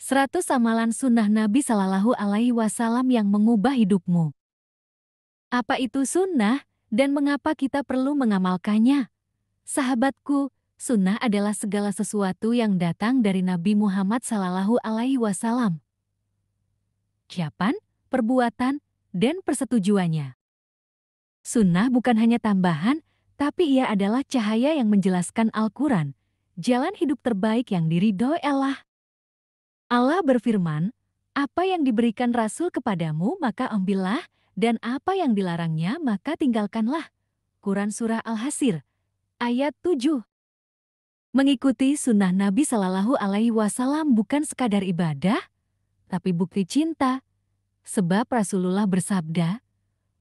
100 amalan sunnah Nabi Shallallahu Alaihi Wasallam yang mengubah hidupmu. Apa itu sunnah dan mengapa kita perlu mengamalkannya? Sahabatku, sunnah adalah segala sesuatu yang datang dari Nabi Muhammad Shallallahu Alaihi Wasallam. Ucapan, perbuatan, dan persetujuannya. Sunnah bukan hanya tambahan, tapi ia adalah cahaya yang menjelaskan Al-Quran, jalan hidup terbaik yang diridhoi Allah. Allah berfirman, apa yang diberikan Rasul kepadamu maka ambillah, dan apa yang dilarangnya maka tinggalkanlah. Quran Surah Al-Hashr, ayat 7. Mengikuti sunnah Nabi Shallallahu Alaihi Wasallam bukan sekadar ibadah, tapi bukti cinta. Sebab Rasulullah bersabda,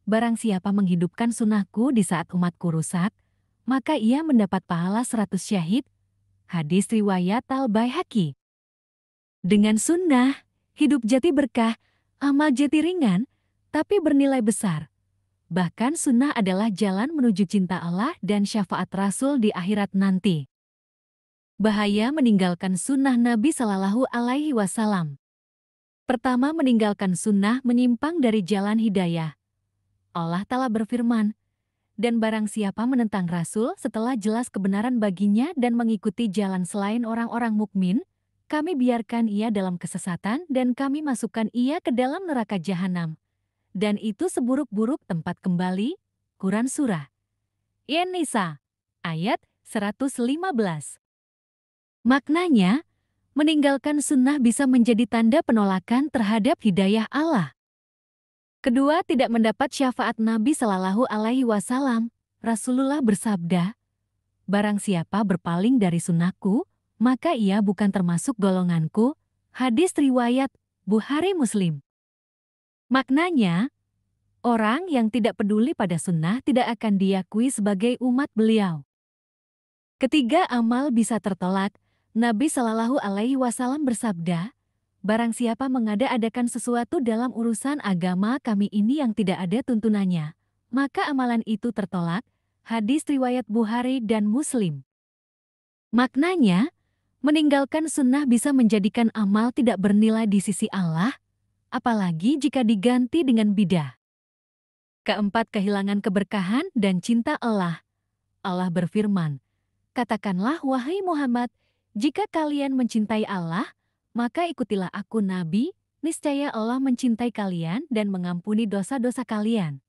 barang siapa menghidupkan sunnahku di saat umatku rusak, maka ia mendapat pahala 100 syahid. Hadis riwayat Al-Baihaqi. Dengan sunnah, hidup jati berkah, amal jati ringan, tapi bernilai besar. Bahkan sunnah adalah jalan menuju cinta Allah dan syafaat Rasul di akhirat nanti. Bahaya meninggalkan sunnah Nabi Shallallahu Alaihi Wasallam. Pertama, meninggalkan sunnah menyimpang dari jalan hidayah. Allah Ta'ala berfirman, dan barang siapa menentang Rasul setelah jelas kebenaran baginya dan mengikuti jalan selain orang-orang mukmin, kami biarkan ia dalam kesesatan dan kami masukkan ia ke dalam neraka jahanam. Dan itu seburuk-buruk tempat kembali. Quran Surah An-Nisa, ayat 115. Maknanya, meninggalkan sunnah bisa menjadi tanda penolakan terhadap hidayah Allah. Kedua, tidak mendapat syafaat Nabi Shallallahu Alaihi Wasallam. Rasulullah bersabda, barang siapa berpaling dari sunnahku, maka ia bukan termasuk golonganku. Hadis riwayat Bukhari Muslim. Maknanya, orang yang tidak peduli pada sunnah tidak akan diakui sebagai umat beliau. Ketiga, amal bisa tertolak. Nabi Shallallahu Alaihi Wasallam bersabda, barang siapa mengada-adakan sesuatu dalam urusan agama kami ini yang tidak ada tuntunannya, maka amalan itu tertolak. Hadis riwayat Bukhari dan Muslim. Maknanya, meninggalkan sunnah bisa menjadikan amal tidak bernilai di sisi Allah, apalagi jika diganti dengan bidah. Keempat, kehilangan keberkahan dan cinta Allah. Allah berfirman, katakanlah wahai Muhammad, jika kalian mencintai Allah, maka ikutilah aku Nabi, niscaya Allah mencintai kalian dan mengampuni dosa-dosa kalian.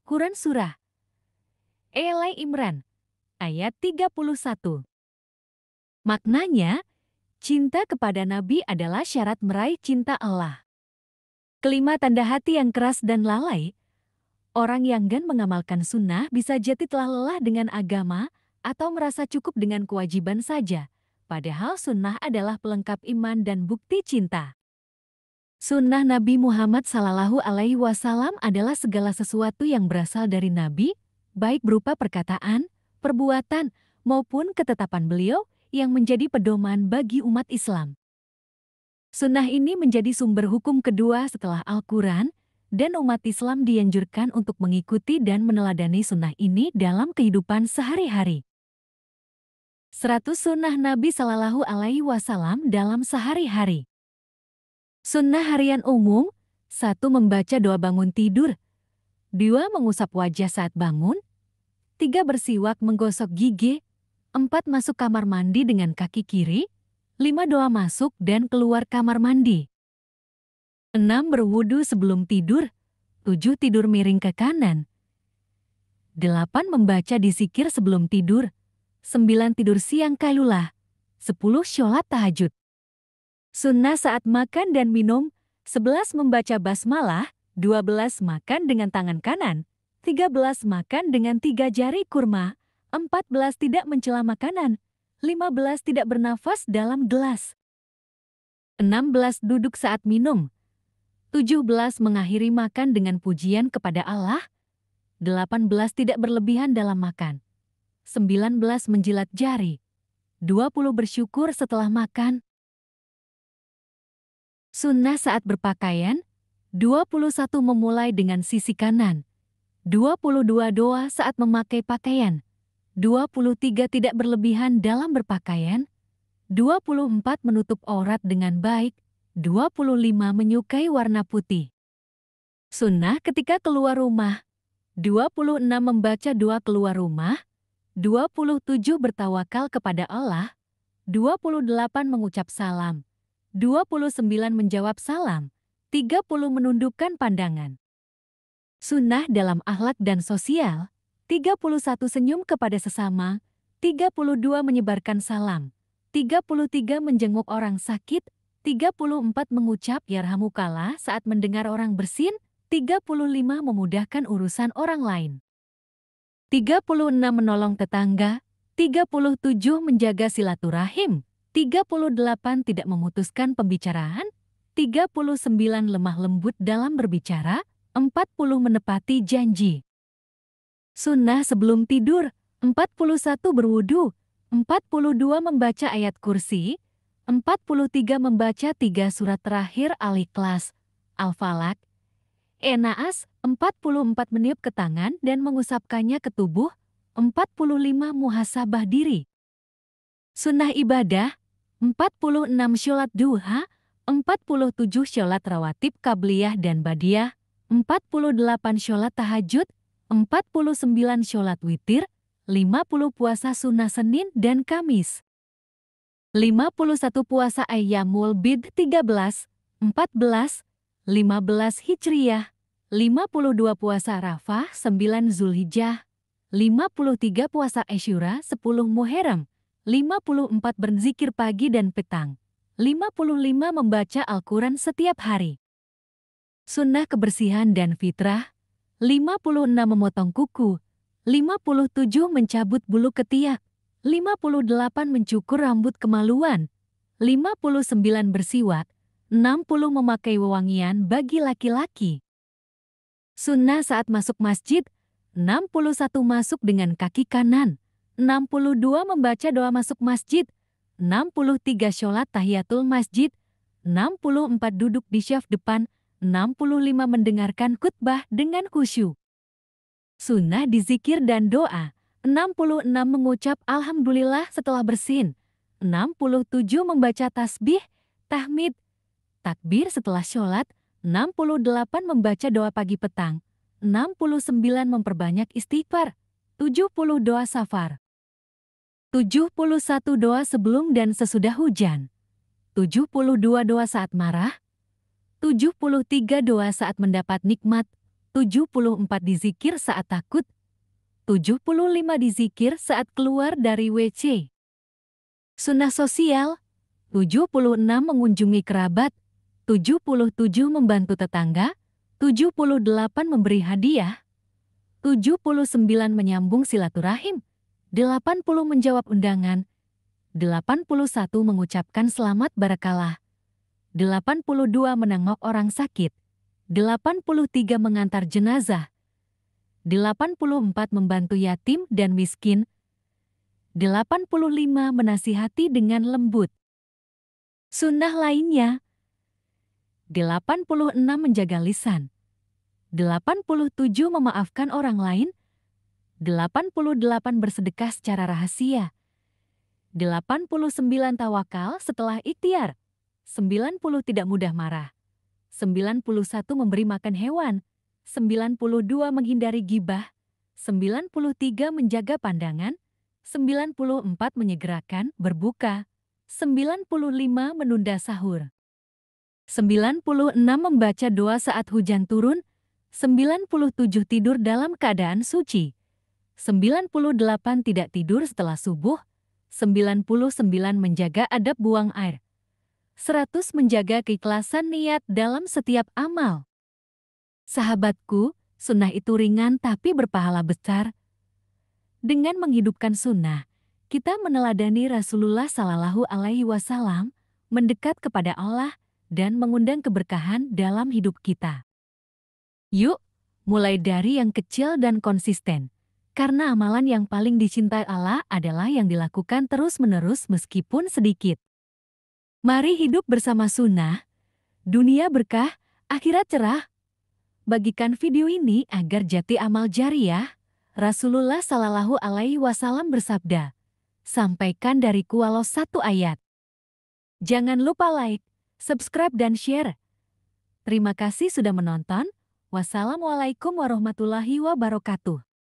Quran Surah Ali Imran, ayat 31. Maknanya, cinta kepada Nabi adalah syarat meraih cinta Allah. Kelima, tanda hati yang keras dan lalai. Orang yang enggan mengamalkan sunnah bisa jadi telah lelah dengan agama atau merasa cukup dengan kewajiban saja. Padahal sunnah adalah pelengkap iman dan bukti cinta. Sunnah Nabi Muhammad Sallallahu Alaihi Wasallam adalah segala sesuatu yang berasal dari Nabi, baik berupa perkataan, perbuatan, maupun ketetapan beliau yang menjadi pedoman bagi umat Islam. Sunnah ini menjadi sumber hukum kedua setelah Al-Quran, dan umat Islam dianjurkan untuk mengikuti dan meneladani sunnah ini dalam kehidupan sehari-hari. 100 sunnah Nabi Shallallahu Alaihi Wasallam dalam sehari-hari. Sunnah harian umum, 1. Membaca doa bangun tidur, 2. Mengusap wajah saat bangun, 3. Bersiwak menggosok gigi, 4. Masuk kamar mandi dengan kaki kiri, 5. Doa masuk dan keluar kamar mandi, 6. Berwudu sebelum tidur, 7. Tidur miring ke kanan, 8. Membaca dzikir sebelum tidur, 9. Tidur siang qailulah, 10. Sholat tahajud. Sunnah saat makan dan minum, 11. Membaca basmalah, 12. Makan dengan tangan kanan, 13. Makan dengan 3 jari kurma, 14. Tidak mencela makanan, 15. Tidak bernafas dalam gelas, 16. Duduk saat minum, 17. Mengakhiri makan dengan pujian kepada Allah, 18. Tidak berlebihan dalam makan, 19. Menjilat jari, 20. Bersyukur setelah makan. Sunnah saat berpakaian, 21. Memulai dengan sisi kanan, 22. Doa saat memakai pakaian, 23. Tidak berlebihan dalam berpakaian, 24. Menutup aurat dengan baik, 25 menyukai warna putih. Sunnah ketika keluar rumah. 26 membaca doa keluar rumah. 27 bertawakal kepada Allah. 28 mengucap salam. 29 menjawab salam. 30 menundukkan pandangan. Sunnah dalam akhlak dan sosial. 31 senyum kepada sesama. 32 menyebarkan salam. 33 menjenguk orang sakit. 34 mengucap yarhamukallah saat mendengar orang bersin. 35 memudahkan urusan orang lain. 36 menolong tetangga. 37 menjaga silaturahim. 38 tidak memutuskan pembicaraan. 39 lemah lembut dalam berbicara. 40 menepati janji. Sunnah sebelum tidur. 41 berwudu. 42 membaca ayat kursi. 43 membaca 3 surat terakhir Al-Ikhlas, Al-Falaq, An-Nas. 44 meniup ke tangan dan mengusapkannya ke tubuh. 45 muhasabah diri. Sunnah ibadah. 46 sholat duha. 47 sholat rawatib qabliyah dan badiyah. 48 sholat tahajud. 49 sholat witir. 50 puasa sunnah Senin dan Kamis. 51 puasa Ayyamul Bid 13, 14, 15 Hijriyah, 52 puasa Arafah 9 Zulhijjah, 53 puasa Asyura 10 Muharram, 54 berzikir pagi dan petang, 55 membaca Al-Quran setiap hari. Sunnah kebersihan dan fitrah, 56 memotong kuku, 57 mencabut bulu ketiak, 58 mencukur rambut kemaluan, 59 bersiwak, 60 memakai wewangian bagi laki-laki. Sunnah saat masuk masjid, 61 masuk dengan kaki kanan, 62 membaca doa masuk masjid, 63 sholat tahiyatul masjid, 64 duduk di syaf depan, 65 mendengarkan khutbah dengan khusyuk. Sunnah di zikir dan doa. 66 mengucap Alhamdulillah setelah bersin. 67 membaca tasbih, tahmid, takbir setelah sholat. 68 membaca doa pagi petang. 69 memperbanyak istighfar. 70 doa safar. 71 doa sebelum dan sesudah hujan. 72 doa saat marah. 73 doa saat mendapat nikmat. 74 dizikir saat takut. 75 dizikir saat keluar dari WC. Sunnah sosial. 76 mengunjungi kerabat. 77 membantu tetangga. 78 memberi hadiah. 79 menyambung silaturahim. 80 menjawab undangan. 81 mengucapkan selamat barakallah. 82 menengok orang sakit. 83 mengantar jenazah. 84 membantu yatim dan miskin. 85 menasihati dengan lembut. Sunnah lainnya. 86 menjaga lisan. 87 memaafkan orang lain. 88 bersedekah secara rahasia. 89 tawakal setelah ikhtiar. 90 tidak mudah marah. 91 memberi makan hewan. 92 menghindari gibah, 93 menjaga pandangan, 94 menyegerakan berbuka, 95 menunda sahur, 96 membaca doa saat hujan turun, 97 tidur dalam keadaan suci, 98 tidak tidur setelah subuh, 99 menjaga adab buang air, 100 menjaga keikhlasan niat dalam setiap amal. Sahabatku, sunnah itu ringan tapi berpahala besar. Dengan menghidupkan sunnah, kita meneladani Rasulullah Shallallahu Alaihi Wasallam, mendekat kepada Allah, dan mengundang keberkahan dalam hidup kita. Yuk, mulai dari yang kecil dan konsisten. Karena amalan yang paling dicintai Allah adalah yang dilakukan terus-menerus meskipun sedikit. Mari hidup bersama sunnah, dunia berkah, akhirat cerah. Bagikan video ini agar jati amal jariyah. Rasulullah Shallallahu Alaihi Wasallam bersabda, sampaikan dariku walau satu ayat. Jangan lupa like, subscribe dan share. Terima kasih sudah menonton. Wassalamualaikum warahmatullahi wabarakatuh.